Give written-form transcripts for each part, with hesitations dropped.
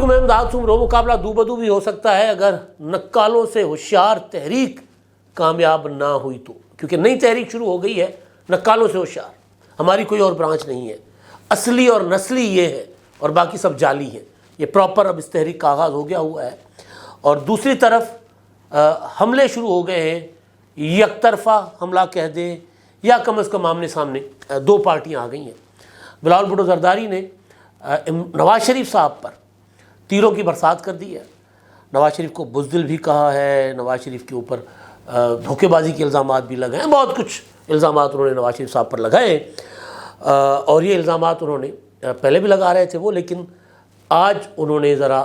ملک میں امداد سمرو مقابلہ دو بدو بھی ہو سکتا ہے اگر نکالوں سے ہوشیار تحریک کامیاب نہ ہوئی تو، کیونکہ نئی تحریک شروع ہو گئی ہے نکالوں سے ہوشیار، ہماری کوئی اور برانچ نہیں ہے، اصلی اور نسلی یہ ہے اور باقی سب جعلی ہیں۔ یہ پراپر اب اس تحریک کا آغاز ہو گیا ہوا ہے، اور دوسری طرف حملے شروع ہو گئے ہیں، یک طرفہ حملہ کہہ دیں یا کم از کم آمنے سامنے دو پارٹیاں آ گئی ہیں۔ بلاول بھٹو زرداری نے نواز شریف صاحب پر تیروں کی برسات کر دی ہے، نواز شریف کو بزدل بھی کہا ہے، نواز شریف کے اوپر دھوکے بازی کے الزامات بھی لگائے ہیں، بہت کچھ الزامات انہوں نے نواز شریف صاحب پر لگائے، اور یہ الزامات انہوں نے پہلے بھی لگا رہے تھے وہ، لیکن آج انہوں نے ذرا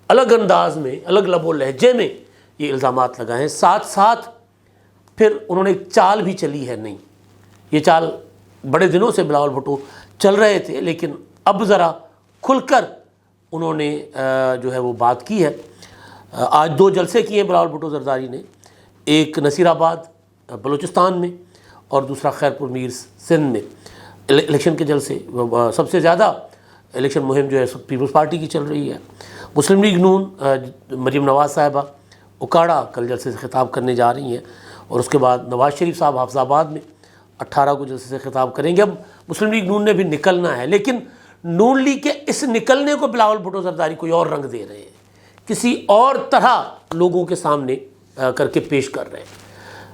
الگ انداز میں، الگ لب و لہجے میں یہ الزامات لگائے ہیں۔ ساتھ ساتھ پھر انہوں نے ایک چال بھی چلی ہے، نہیں یہ چال بڑے دنوں سے بلاول بھٹو چل رہے تھے، لیکن اب ذرا کھل کر انہوں نے جو ہے وہ بات کی ہے۔ آج دو جلسے کیے ہیں بلاول بھٹو زرداری نے، ایک نصیر آباد بلوچستان میں اور دوسرا خیرپور میر سندھ میں۔ الیکشن کے جلسے سب سے زیادہ الیکشن مہم جو ہے پیپلز پارٹی کی چل رہی ہے۔ مسلم لیگ نون مریم نواز صاحبہ اکاڑا کل جلسے سے خطاب کرنے جا رہی ہیں، اور اس کے بعد نواز شریف صاحب حافظ آباد میں 18 کو جلسے سے خطاب کریں گے۔ اب مسلم لیگ نون نے بھی نکلنا ہے، لیکن نون لیگ کے اس نکلنے کو بلاول بھٹو زرداری کوئی اور رنگ دے رہے ہیں، کسی اور طرح لوگوں کے سامنے کر کے پیش کر رہے ہیں۔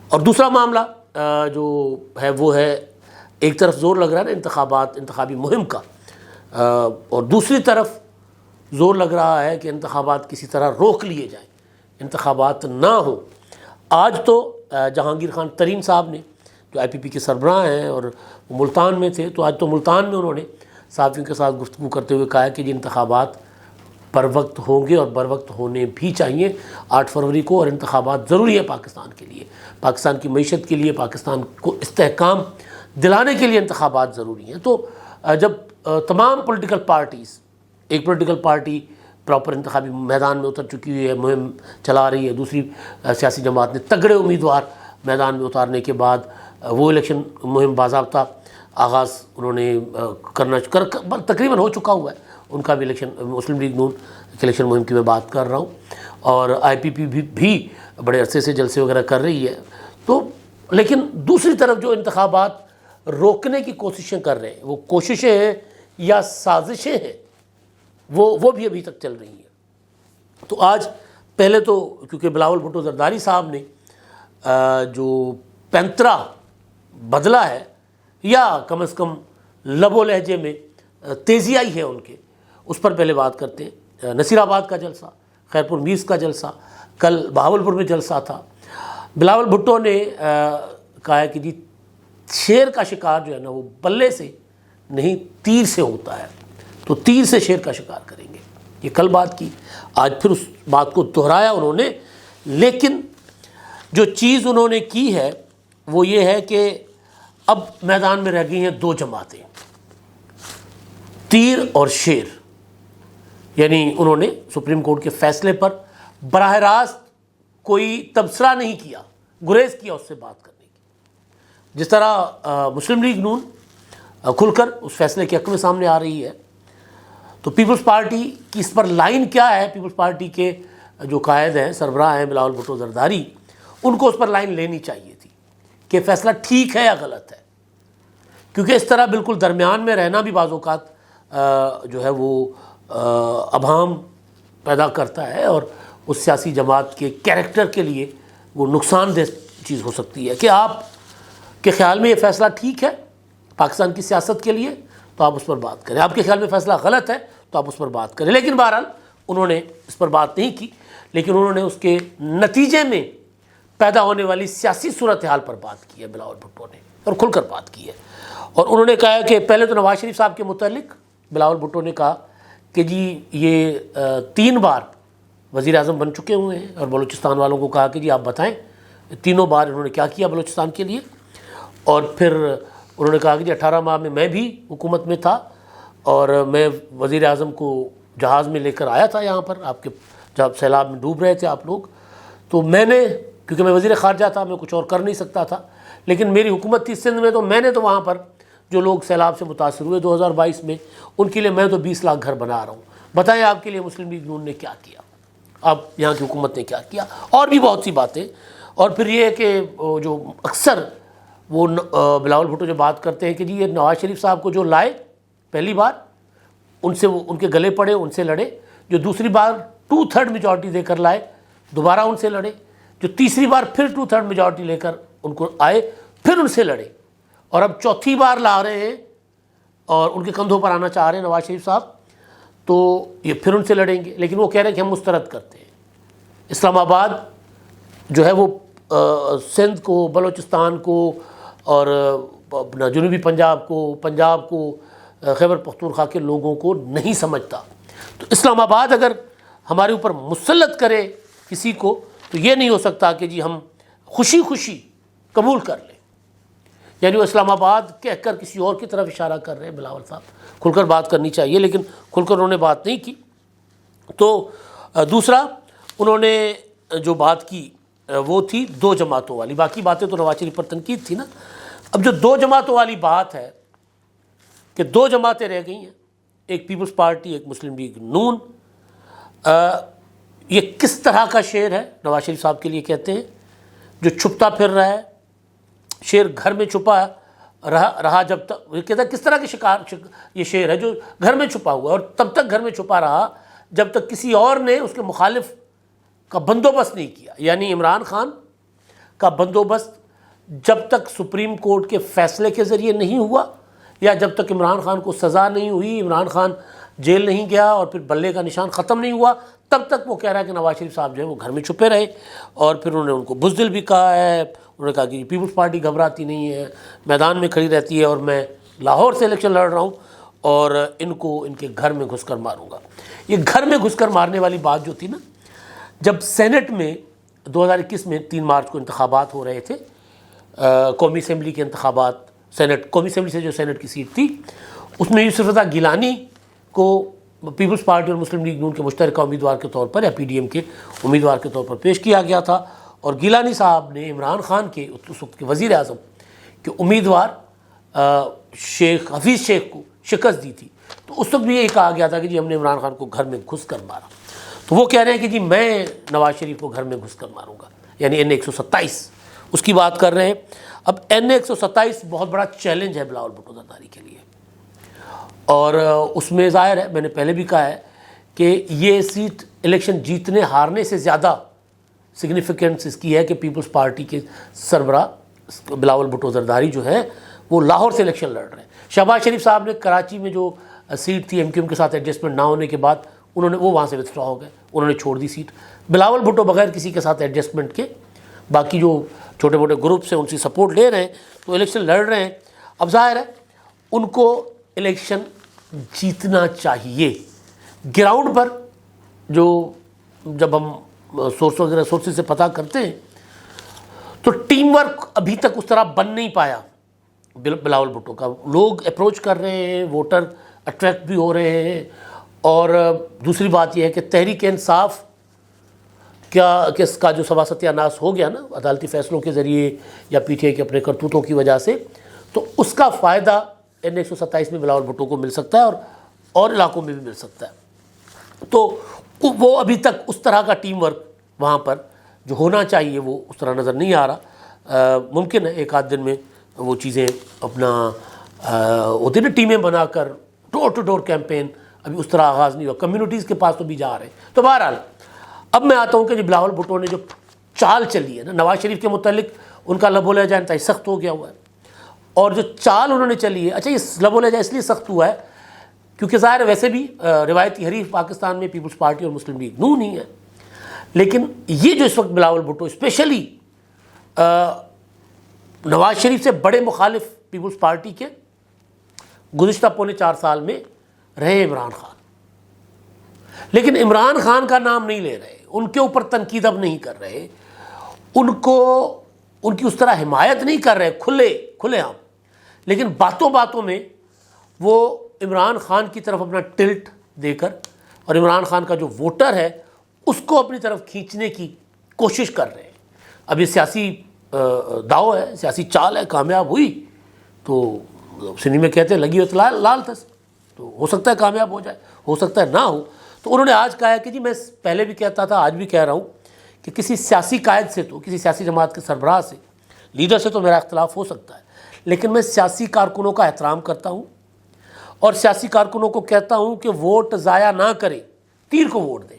اور دوسرا معاملہ جو ہے وہ ہے، ایک طرف زور لگ رہا ہے نا انتخابی مہم کا، اور دوسری طرف زور لگ رہا ہے کہ انتخابات کسی طرح روک لیے جائیں، انتخابات نہ ہوں۔ آج تو جہانگیر خان ترین صاحب نے، جو آئی پی پی کے سربراہ ہیں اور وہ ملتان میں تھے، تو آج تو ملتان میں انہوں نے صحافیوں کے ساتھ گفتگو کرتے ہوئے کہا کہ یہ انتخابات پر وقت ہوں گے اور بر وقت ہونے بھی چاہیے 8 فروری کو، اور انتخابات ضروری ہے پاکستان کے لیے، پاکستان کی معیشت کے لیے، پاکستان کو استحکام دلانے کے لیے انتخابات ضروری ہیں۔ تو جب تمام پولیٹیکل پارٹیز، ایک پولیٹیکل پارٹی پراپر انتخابی میدان میں اتر چکی ہوئی ہے، مہم چلا رہی ہے، دوسری سیاسی جماعت نے تگڑے امیدوار میدان میں اتارنے کے بعد وہ الیکشن مہم باضابطہ آغاز انہوں نے تقریباً ہو چکا ہوا ہے ان کا بھی الیکشن، مسلم لیگ نون کے الیکشن مہم کی میں بات کر رہا ہوں، اور آئی پی پی بھی بڑے عرصے سے جلسے وغیرہ کر رہی ہے۔ تو لیکن دوسری طرف جو انتخابات روکنے کی کوششیں کر رہے ہیں، وہ کوششیں ہیں یا سازشیں ہیں، وہ بھی ابھی تک چل رہی ہیں۔ تو آج پہلے تو کیونکہ بلاول بھٹو زرداری صاحب نے جو پینترا بدلا ہے، یا کم از کم لب و لہجے میں تیزی آئی ہے ان کے، اس پر پہلے بات کرتے ہیں۔ نصیر آباد کا جلسہ، خیرپور میرس کا جلسہ، کل بہاولپور میں جلسہ تھا۔ بلاول بھٹو نے کہا ہے کہ جی شیر کا شکار جو ہے نا وہ بلے سے نہیں تیر سے ہوتا ہے، تو تیر سے شیر کا شکار کریں گے، یہ کل بات کی۔ آج پھر اس بات کو دہرایا انہوں نے، لیکن جو چیز انہوں نے کی ہے وہ یہ ہے کہ اب میدان میں رہ گئی ہیں دو جماعتیں، تیر اور شیر، یعنی انہوں نے سپریم کورٹ کے فیصلے پر براہ راست کوئی تبصرہ نہیں کیا، گریز کیا اس سے بات کرنے کی، جس طرح مسلم لیگ نون کھل کر اس فیصلے کے حق میں سامنے آ رہی ہے۔ تو پیپلز پارٹی کی اس پر لائن کیا ہے؟ پیپلز پارٹی کے جو قائد ہیں، سربراہ ہیں بلاول بھٹو زرداری، ان کو اس پر لائن لینی چاہیے تھی کہ فیصلہ ٹھیک ہے یا غلط ہے، کیونکہ اس طرح بالکل درمیان میں رہنا بھی بعض اوقات جو ہے وہ ابہام پیدا کرتا ہے، اور اس سیاسی جماعت کے کیریکٹر کے لیے وہ نقصان دہ چیز ہو سکتی ہے کہ آپ کے خیال میں یہ فیصلہ ٹھیک ہے پاکستان کی سیاست کے لیے تو آپ اس پر بات کریں، آپ کے خیال میں فیصلہ غلط ہے تو آپ اس پر بات کریں۔ لیکن بہرحال انہوں نے اس پر بات نہیں کی، لیکن انہوں نے اس کے نتیجے میں پیدا ہونے والی سیاسی صورتحال پر بات کی ہے بلاول بھٹو نے، اور کھل کر بات کی ہے۔ اور انہوں نے کہا کہ پہلے تو نواز شریف صاحب کے متعلق بلاول بھٹو نے کہا کہ جی یہ 3 بار وزیر اعظم بن چکے ہوئے ہیں، اور بلوچستان والوں کو کہا کہ جی آپ بتائیں تینوں بار انہوں نے کیا کیا بلوچستان کے لیے۔ اور پھر انہوں نے کہا کہ جی 18 ماہ میں بھی حکومت میں تھا، اور میں وزیر اعظم کو جہاز میں لے کر آیا تھا یہاں پر، آپ کے جب سیلاب میں ڈوب رہے تھے آپ لوگ، تو میں نے، کیونکہ میں وزیر خارجہ تھا، میں کچھ اور کر نہیں سکتا تھا، لیکن میری حکومت تھی سندھ میں، تو میں نے تو وہاں پر جو لوگ سیلاب سے متاثر ہوئے 2022 میں، ان کے لیے میں تو 20 لاکھ گھر بنا رہا ہوں، بتائیں آپ کے لیے مسلم لیگ نون نے کیا کیا، اب یہاں کی حکومت نے کیا کیا، اور بھی بہت سی باتیں. اور پھر یہ ہے کہ جو اکثر وہ بلاول بھٹو جو بات کرتے ہیں کہ جی یہ نواز شریف صاحب کو جو لائے پہلی بار ان سے وہ ان کے گلے پڑے، ان سے لڑے، جو دوسری بار 2/3 میجورٹی دے کر لائے دوبارہ ان سے لڑے، جو تیسری بار پھر 2/3 میجورٹی لے کر ان کو آئے پھر ان سے لڑے، اور اب چوتھی بار لا رہے ہیں اور ان کے کندھوں پر آنا چاہ رہے ہیں نواز شریف صاحب، تو یہ پھر ان سے لڑیں گے. لیکن وہ کہہ رہے ہیں کہ ہم مسترد کرتے ہیں. اسلام آباد جو ہے وہ سندھ کو، بلوچستان کو اور اپنا جنوبی پنجاب کو خیبر پختونخوا کے لوگوں کو نہیں سمجھتا. تو اسلام آباد اگر ہمارے اوپر مسلط کرے کسی کو تو یہ نہیں ہو سکتا کہ جی ہم خوشی خوشی قبول کر لیں. یعنی وہ اسلام آباد کہہ کر کسی اور کی طرف اشارہ کر رہے ہیں. بلاول صاحب کھل کر بات کرنی چاہیے لیکن کھل کر انہوں نے بات نہیں کی. تو دوسرا انہوں نے جو بات کی وہ تھی 2 جماعتوں والی. باقی باتیں تو نواز شریف پر تنقید تھی نا. اب جو 2 جماعتوں والی بات ہے کہ 2 جماعتیں رہ گئی ہیں، ایک پیپلز پارٹی، ایک مسلم لیگ نون. یہ کس طرح کا شعر ہے نواز شریف صاحب کے لیے کہتے ہیں، جو چھپتا پھر رہا ہے، شیر گھر میں چھپا رہا جب تک، یہ کہتا ہے کس طرح کے یہ شعر ہے جو گھر میں چھپا ہوا ہے اور تب تک گھر میں چھپا رہا جب تک کسی اور نے اس کے مخالف کا بندوبست نہیں کیا. یعنی عمران خان کا بندوبست جب تک سپریم کورٹ کے فیصلے کے ذریعے نہیں ہوا یا جب تک عمران خان کو سزا نہیں ہوئی، عمران خان جیل نہیں گیا اور پھر بلے کا نشان ختم نہیں ہوا، تب تک وہ کہہ رہا ہے کہ نواز شریف صاحب جو ہے وہ گھر میں چھپے رہے. اور پھر انہوں نے ان کو بزدل بھی کہا ہے. انہوں نے کہا کہ پیپلز پارٹی گھبراتی نہیں ہے، میدان میں کھڑی رہتی ہے اور میں لاہور سے الیکشن لڑ رہا ہوں اور ان کو ان کے گھر میں گھس کر ماروں گا. یہ گھر میں گھس کر مارنے والی بات جو تھی نا، جب سینٹ میں 2021 میں 3 مارچ کو انتخابات ہو رہے تھے، قومی اسمبلی کے انتخابات، سینٹ قومی اسمبلی سے جو سینٹ کی سیٹ تھی، اس میں یوسف رضا گیلانی کو پیپلز پارٹی اور مسلم لیگ نون کے مشترکہ امیدوار کے طور پر یا پی ڈی ایم کے امیدوار کے طور پر پیش کیا گیا تھا. اور گیلانی صاحب نے عمران خان کے اس وقت کے وزیر اعظم کے امیدوار شیخ حفیظ شیخ کو شکست دی تھی. تو اس وقت بھی یہ کہا گیا تھا کہ جی ہم نے عمران خان کو گھر میں گھس کر مارا. تو وہ کہہ رہے ہیں کہ جی میں نواز شریف کو گھر میں گھس کر ماروں گا، یعنی NA-127 اس کی بات کر رہے ہیں. اب NA-127 بہت بڑا چیلنج ہے بلاول بھٹو زرداری کے لیے، اور اس میں ظاہر ہے، میں نے پہلے بھی کہا ہے کہ یہ سیٹ الیکشن جیتنے ہارنے سے زیادہ سگنیفیکنس اس کی ہے کہ پیپلز پارٹی کے سربراہ بلاول بھٹو زرداری جو ہے وہ لاہور سے الیکشن لڑ رہے ہیں. شہباز شریف صاحب نے کراچی میں جو سیٹ تھی MQM کے ساتھ ایڈجسٹمنٹ نہ ہونے کے بعد انہوں نے وہ وہاں سے وتھڈرا ہو گئے، انہوں نے چھوڑ دی سیٹ. بلاول بھٹو بغیر کسی کے ساتھ ایڈجسٹمنٹ کے باقی جو چھوٹے موٹے گروپس ہیں ان سے سپورٹ لے رہے ہیں تو الیکشن لڑ رہے ہیں. اب ظاہر ہے ان کو الیکشن جیتنا چاہیے. گراؤنڈ پر جو جب ہم سورسز سے پتہ کرتے ہیں تو ٹیم ورک ابھی تک اس طرح بن نہیں پایا بلاول بھٹو کا. لوگ اپروچ کر رہے ہیں، ووٹر اٹریکٹ بھی ہو رہے ہیں. اور دوسری بات یہ ہے کہ تحریک انصاف کا جو سوا ستیہ ناس ہو گیا نا عدالتی فیصلوں کے ذریعے یا PTI کے اپنے کرتوتوں کی وجہ سے، تو اس کا فائدہ NA-127 میں بلاول بھٹو کو مل سکتا ہے اور علاقوں میں بھی مل سکتا ہے. تو وہ ابھی تک اس طرح کا ٹیم ورک وہاں پر جو ہونا چاہیے وہ اس طرح نظر نہیں آ رہا. ممکن ہے ایک آدھ دن میں وہ چیزیں اپنا ہوتی نا ٹیمیں بنا کر ڈور ٹو ڈور کیمپین، ابھی اس طرح آغاز نہیں ہوا. کمیونٹیز کے پاس تو بھی جا رہے ہیں. تو بہرحال اب میں آتا ہوں کہ بلاول بھٹو نے جو چال چلی ہے نا نواز شریف کے متعلق، ان کا لب و لہجہ انتہائی سخت ہو گیا ہوا ہے. اور جو چال انہوں نے چلی ہے، اچھا یہ لب و لہجہ اس لیے سخت ہوا ہے کیونکہ ظاہر ویسے بھی روایتی حریف پاکستان میں پیپلز پارٹی اور مسلم لیگ نون ہی ہے. لیکن یہ جو اس وقت بلاول بھٹو اسپیشلی نواز شریف سے بڑے مخالف پیپلز پارٹی کے گزشتہ 4.25 سال میں رہے عمران خان، لیکن عمران خان کا نام نہیں لے رہے، ان کے اوپر تنقید اب نہیں کر رہے، ان کی اس طرح حمایت نہیں کر رہے کھلے عام. لیکن باتوں باتوں میں وہ عمران خان کی طرف اپنا ٹلٹ دے کر اور عمران خان کا جو ووٹر ہے اس کو اپنی طرف کھینچنے کی کوشش کر رہے ہیں. اب یہ سیاسی داؤ ہے، سیاسی چال ہے، کامیاب ہوئی تو سندھی میں کہتے ہیں لگی ہو تو لال تس، تو ہو سکتا ہے کامیاب ہو جائے، ہو سکتا ہے نہ ہو. تو انہوں نے آج کہا ہے کہ جی میں پہلے بھی کہتا تھا، آج بھی کہہ رہا ہوں کہ کسی سیاسی قائد سے، تو کسی سیاسی جماعت کے سربراہ سے، لیڈر سے تو میرا اختلاف ہو سکتا ہے، لیکن میں سیاسی کارکنوں کا احترام کرتا ہوں اور سیاسی کارکنوں کو کہتا ہوں کہ ووٹ ضائع نہ کریں، تیر کو ووٹ دیں۔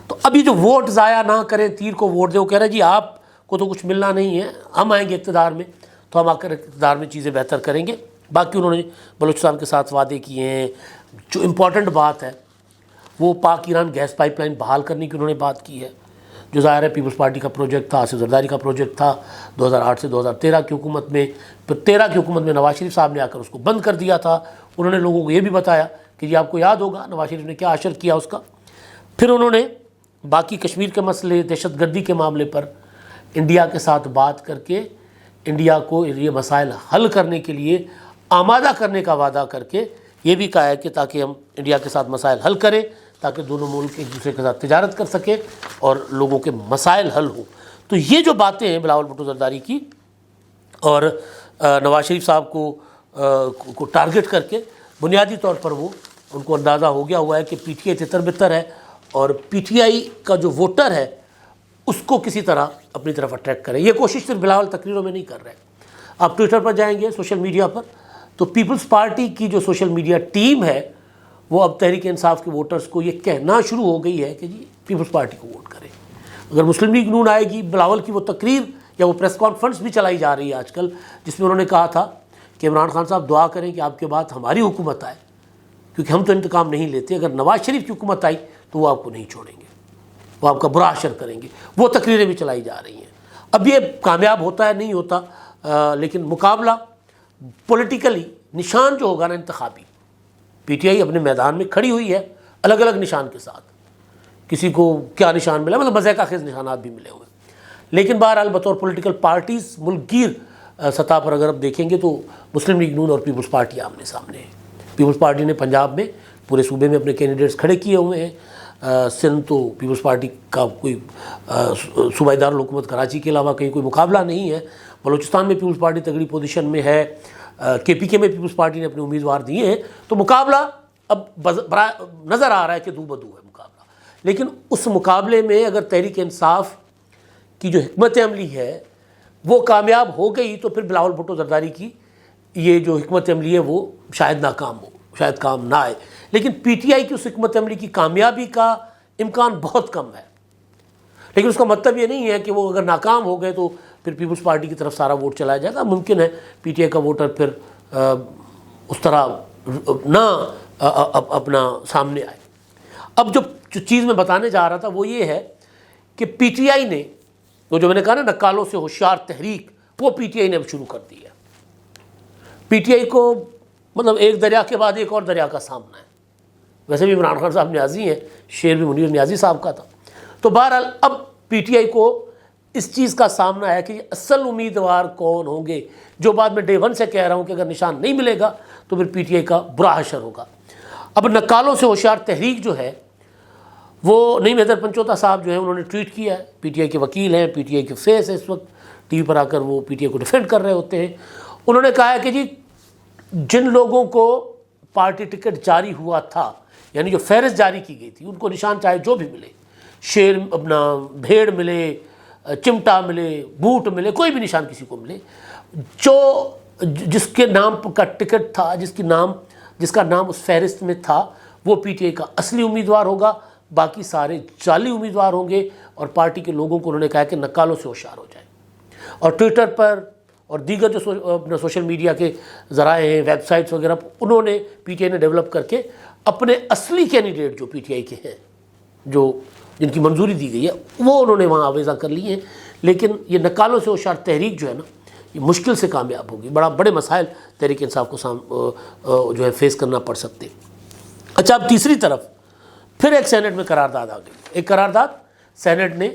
تو ابھی جو ووٹ ضائع نہ کریں، تیر کو ووٹ دیں، وہ کہہ رہے ہیں جی آپ کو تو کچھ ملنا نہیں ہے، ہم آئیں گے اقتدار میں تو ہم آ کر اقتدار میں چیزیں بہتر کریں گے۔ باقی انہوں نے بلوچستان کے ساتھ وعدے کیے ہیں۔ جو امپورٹنٹ بات ہے وہ پاک ایران گیس پائپ لائن بحال کرنے کی انہوں نے بات کی ہے، جو ظاہر ہے پیپلز پارٹی کا پروجیکٹ تھا، آصف زرداری کا پروجیکٹ تھا 2008 سے 2013 کی حکومت میں، پھر 13 کی حکومت میں نواز شریف صاحب نے آ کر اس کو بند کر دیا تھا۔ انہوں نے لوگوں کو یہ بھی بتایا کہ جی آپ کو یاد ہوگا نواز شریف نے کیا اشر کیا اس کا۔ پھر انہوں نے باقی کشمیر کے مسئلے، دہشت گردی کے معاملے پر انڈیا کے ساتھ بات کر کے انڈیا کو یہ مسائل حل کرنے کے لیے آمادہ کرنے کا وعدہ کر کے یہ بھی کہا ہے کہ تاکہ ہم انڈیا کے ساتھ مسائل حل کریں، تاکہ دونوں ملک ایک دوسرے کے ساتھ تجارت کر سکیں اور لوگوں کے مسائل حل ہوں۔ تو یہ جو باتیں ہیں بلاول بھٹو زرداری کی اور نواز شریف صاحب کو ٹارگٹ کر کے، بنیادی طور پر وہ ان کو اندازہ ہو گیا ہوا ہے کہ پی ٹی آئی تتر بتر ہے اور پی ٹی آئی کا جو ووٹر ہے اس کو کسی طرح اپنی طرف اٹریکٹ کریں۔ یہ کوشش صرف بلاول تقریروں میں نہیں کر رہے، آپ ٹویٹر پر جائیں گے، سوشل میڈیا پر، تو پیپلز پارٹی کی جو سوشل میڈیا ٹیم ہے وہ اب تحریک انصاف کے ووٹرز کو یہ کہنا شروع ہو گئی ہے کہ جی پیپلز پارٹی کو ووٹ کریں۔ اگر مسلم لیگ نون آئے گی، بلاول کی وہ تقریر یا وہ پریس کانفرنس بھی چلائی جا رہی ہے آج کل، جس میں انہوں نے کہا تھا کہ عمران خان صاحب دعا کریں کہ آپ کے بعد ہماری حکومت آئے، کیونکہ ہم تو انتقام نہیں لیتے، اگر نواز شریف کی حکومت آئی تو وہ آپ کو نہیں چھوڑیں گے، وہ آپ کا برا اشر کریں گے۔ وہ تقریریں بھی چلائی جا رہی ہیں۔ اب یہ کامیاب ہوتا ہے نہیں ہوتا، لیکن مقابلہ پولیٹیکلی نشان جو ہوگا نا انتخابی، پی ٹی آئی اپنے میدان میں کھڑی ہوئی ہے الگ الگ نشان کے ساتھ، کسی کو کیا نشان ملا، مطلب مزے کا خیز نشانات بھی ملے ہوئے، لیکن بہرحال بطور پولیٹیکل پارٹیز ملک گیر سطح پر اگر اب دیکھیں گے تو مسلم لیگ نون اور پیپلز پارٹی آمنے سامنے ہے۔ پیپلز پارٹی نے پنجاب میں پورے صوبے میں اپنے کینڈیڈیٹس کھڑے کیے ہوئے ہیں، سندھ تو پیپلز پارٹی کا کوئی صوبائی دارالحکومت کراچی کے علاوہ کہیں کوئی مقابلہ نہیں ہے، بلوچستان میں پیپلز پارٹی تگڑی پوزیشن میں ہے، کے پی کے میں پیپلز پارٹی نے اپنے امیدوار دیے ہیں، تو مقابلہ اب نظر آ رہا ہے کہ دو بدو ہے مقابلہ۔ لیکن اس مقابلے میں اگر تحریک انصاف کی جو حکمت عملی ہے وہ کامیاب ہو گئی تو پھر بلاول بھٹو زرداری کی یہ جو حکمت عملی ہے وہ شاید ناکام ہو، شاید کام نہ آئے، لیکن پی ٹی آئی کی اس حکمت عملی کی کامیابی کا امکان بہت کم ہے۔ لیکن اس کا مطلب یہ نہیں ہے کہ وہ اگر ناکام ہو گئے تو پھر پیپلز پارٹی کی طرف سارا ووٹ چلایا جائے گا۔ ممکن ہے پی ٹی آئی کا ووٹر پھر اس طرح نہ اپنا سامنے آئے۔ اب جو چیز میں بتانے جا رہا تھا وہ یہ ہے کہ پی ٹی آئی نے وہ جو میں نے کہا نا نکالوں سے ہوشیار تحریک، وہ پی ٹی آئی نے اب شروع کر دی ہے۔ پی ٹی آئی کو مطلب ایک دریا کے بعد ایک اور دریا کا سامنا ہے۔ ویسے بھی عمران خان صاحب نیازی ہیں، شعر بھی منیر نیازی صاحب کا تھا۔ تو بہرحال اب پی ٹی آئی کو اس چیز کا سامنا ہے کہ اصل امیدوار کون ہوں گے، جو بعد میں ڈے ون سے کہہ رہا ہوں کہ اگر نشان نہیں ملے گا تو پھر پی ٹی آئی کا برا حشر ہوگا۔ اب نکالوں سے ہوشیار تحریک جو ہے وہ نعیم حیدر پنچوتا صاحب جو ہیں انہوں نے ٹویٹ کیا ہے، پی ٹی آئی کے وکیل ہیں، پی ٹی آئی کے فیس ہے، اس وقت ٹی وی پر آ کر وہ پی ٹی آئی کو ڈیفینڈ کر رہے ہوتے ہیں۔ انہوں نے کہا ہے کہ جی جن لوگوں کو پارٹی ٹکٹ جاری ہوا تھا، یعنی جو فہرست جاری کی گئی تھی، ان کو نشان چاہے جو بھی ملے، شیر اپنا بھیڑ ملے، چمٹا ملے، بوٹ ملے، کوئی بھی نشان کسی کو ملے، جو جس کے نام کا ٹکٹ تھا، جس کا نام اس فہرست میں تھا، وہ پی ٹی آئی کا اصلی امیدوار ہوگا، باقی سارے جعلی امیدوار ہوں گے۔ اور پارٹی کے لوگوں کو انہوں نے کہا کہ نکالوں سے ہوشیار ہو جائیں۔ اور ٹویٹر پر اور دیگر جو اپنا سوشل میڈیا کے ذرائع ہیں، ویب سائٹس وغیرہ، انہوں نے پی ٹی آئی نے ڈیولپ کر کے اپنے اصلی کینڈیڈیٹ جو پی ٹی آئی کے ہیں، جن کی منظوری دی گئی ہے، وہ انہوں نے وہاں آویزہ کر لی ہیں۔ لیکن یہ نکالوں سے ہوشیار تحریک جو ہے نا، یہ مشکل سے کامیاب ہوگی، بڑے مسائل تحریک انصاف کو جو ہے فیس کرنا پڑ سکتے ہیں۔ اچھا، اب تیسری طرف پھر ایک سینٹ میں قرارداد آ گئی۔ ایک قرارداد سینٹ نے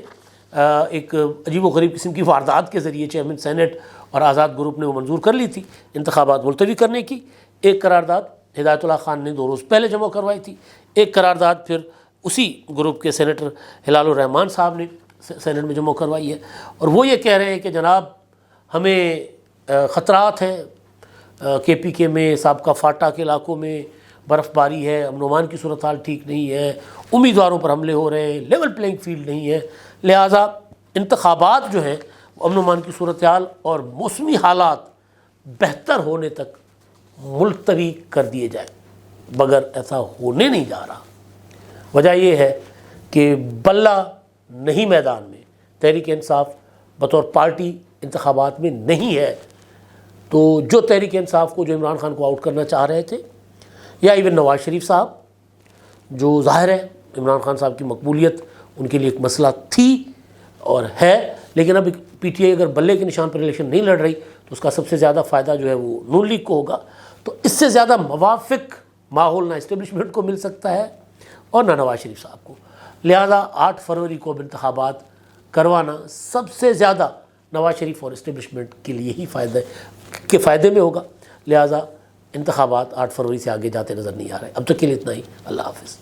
ایک عجیب و غریب قسم کی واردات کے ذریعے چیئرمین سینٹ اور آزاد گروپ نے وہ منظور کر لی تھی انتخابات ملتوی کرنے کی۔ ایک قرارداد ہدایت اللہ خان نے 2 روز پہلے جمع کروائی تھی، ایک قرارداد پھر اسی گروپ کے سینیٹر ہلال الرحمان صاحب نے سینٹ میں جمع کروائی ہے، اور وہ یہ کہہ رہے ہیں کہ جناب ہمیں خطرات ہیں کے پی کے میں، سابقہ فاٹا کے علاقوں میں، برف باری ہے، امن و امان کی صورتحال ٹھیک نہیں ہے، امیدواروں پر حملے ہو رہے ہیں، لیول پلینگ فیلڈ نہیں ہے، لہٰذا انتخابات جو ہیں امن و امان کی صورتحال اور موسمی حالات بہتر ہونے تک ملتوی کر دیے جائیں، مگر ایسا ہونے نہیں جا رہا۔ وجہ یہ ہے کہ بلہ نہیں میدان میں، تحریک انصاف بطور پارٹی انتخابات میں نہیں ہے، تو جو تحریک انصاف کو، جو عمران خان کو آؤٹ کرنا چاہ رہے تھے، یا ایون نواز شریف صاحب، جو ظاہر ہے عمران خان صاحب کی مقبولیت ان کے لیے ایک مسئلہ تھی اور ہے، لیکن اب پی ٹی آئی اگر بلے کے نشان پر الیکشن نہیں لڑ رہی تو اس کا سب سے زیادہ فائدہ جو ہے وہ نون لیگ کو ہوگا، تو اس سے زیادہ موافق ماحول نہ اسٹیبلشمنٹ کو مل سکتا ہے اور نہ نواز شریف صاحب کو، لہذا 8 فروری کو اب انتخابات کروانا سب سے زیادہ نواز شریف اور اسٹیبلشمنٹ کے لیے ہی فائدے میں ہوگا، لہذا انتخابات 8 فروری سے آگے جاتے نظر نہیں آ رہے۔ اب تک کے لیے اتنا ہی، اللہ حافظ۔